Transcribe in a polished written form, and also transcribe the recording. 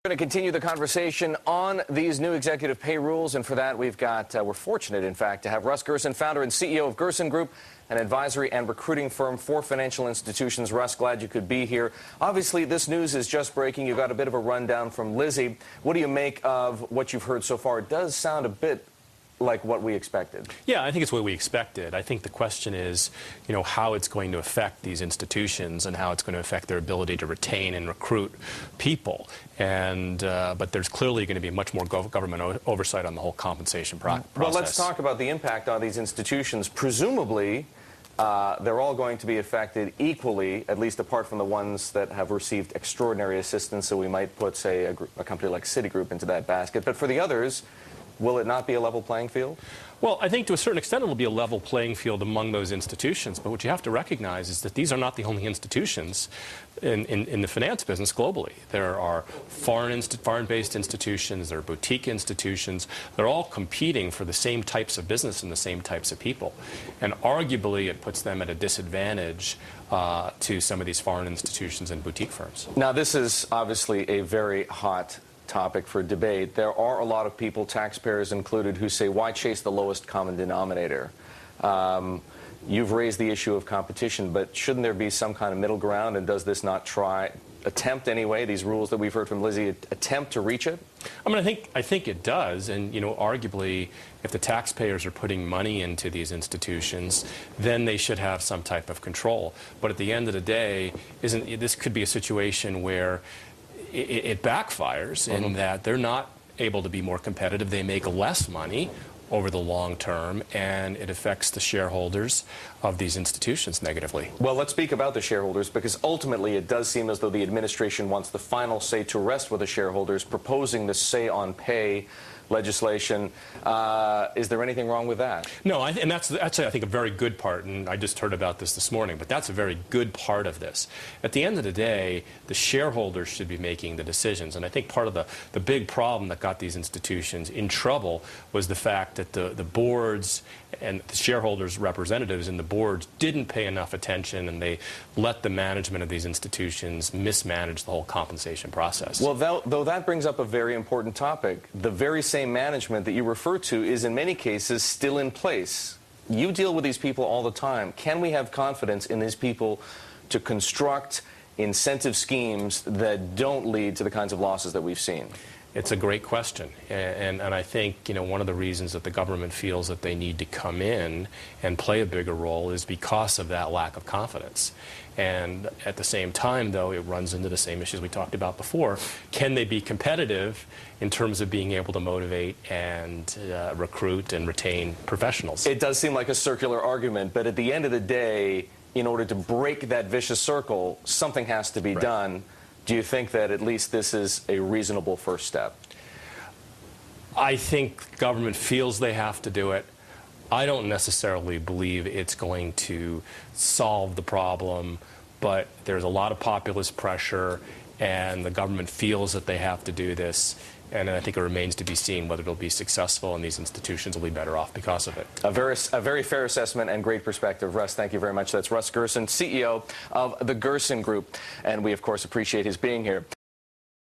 We're going to continue the conversation on these new executive pay rules, and for that we're fortunate, in fact, to have Russ Gerson, founder and CEO of Gerson Group, an advisory and recruiting firm for financial institutions. Russ, glad you could be here. Obviously, this news is just breaking. You got a bit of a rundown from Lizzie. What do you make of what you've heard so far? It does sound a bit like what we expected. Yeah, I think it's what we expected. I think the question is, how it's going to affect these institutions and how it's going to affect their ability to retain and recruit people. And but there's clearly going to be much more government oversight on the whole compensation process. Well, let's talk about the impact on these institutions. Presumably, they're all going to be affected equally, at least apart from the ones that have received extraordinary assistance. So we might put, say, a company like Citigroup into that basket. But for the others, will it not be a level playing field? Well, I think to a certain extent it will be a level playing field among those institutions. But what you have to recognize is that these are not the only institutions in the finance business globally. There are foreign-based institutions, there are boutique institutions. They're all competing for the same types of business and the same types of people. And arguably it puts them at a disadvantage to some of these foreign institutions and boutique firms. Now, this is obviously a very hot topic for debate. There are a lot of people, taxpayers included, who say, why chase the lowest common denominator? You've raised the issue of competition, but shouldn't there be some kind of middle ground, and does this not attempt anyway, these rules that we've heard from Lizzie, attempt to reach it? I mean, I think it does, and arguably, if the taxpayers are putting money into these institutions, then they should have some type of control. But at the end of the day, this could be a situation where it backfires in that they're not able to be more competitive. They make less money over the long term, and it affects the shareholders of these institutions negatively. Well, let's speak about the shareholders, because ultimately it does seem as though the administration wants the final say to rest with the shareholders, proposing the say on pay legislation. Is there anything wrong with that? No, and that's I think, a very good part, and I just heard about this morning, but that's a very good part of this. At the end of the day, the shareholders should be making the decisions, and I think part of the big problem that got these institutions in trouble was the fact that the boards and the shareholders' representatives in the boards didn't pay enough attention, and they let the management of these institutions mismanage the whole compensation process. Well, though that brings up a very important topic. The very same management that you refer to is in many cases still in place. You deal with these people all the time. Can we have confidence in these people to construct incentive schemes that don't lead to the kinds of losses that we've seen? It's a great question, and I think one of the reasons that the government feels that they need to come in and play a bigger role is because of that lack of confidence. And at the same time, though, it runs into the same issues we talked about before. Can they be competitive in terms of being able to motivate and recruit and retain professionals? It does seem like a circular argument, but at the end of the day, in order to break that vicious circle, something has to be done. Do you think that at least this is a reasonable first step? I think government feels they have to do it. I don't necessarily believe it's going to solve the problem, but there's a lot of populist pressure, and the government feels that they have to do this. And I think it remains to be seen whether it'll be successful, and these institutions will be better off because of it. A very fair assessment and great perspective. Russ, thank you very much. That's Russ Gerson, CEO of the Gerson Group. And we, of course, appreciate his being here.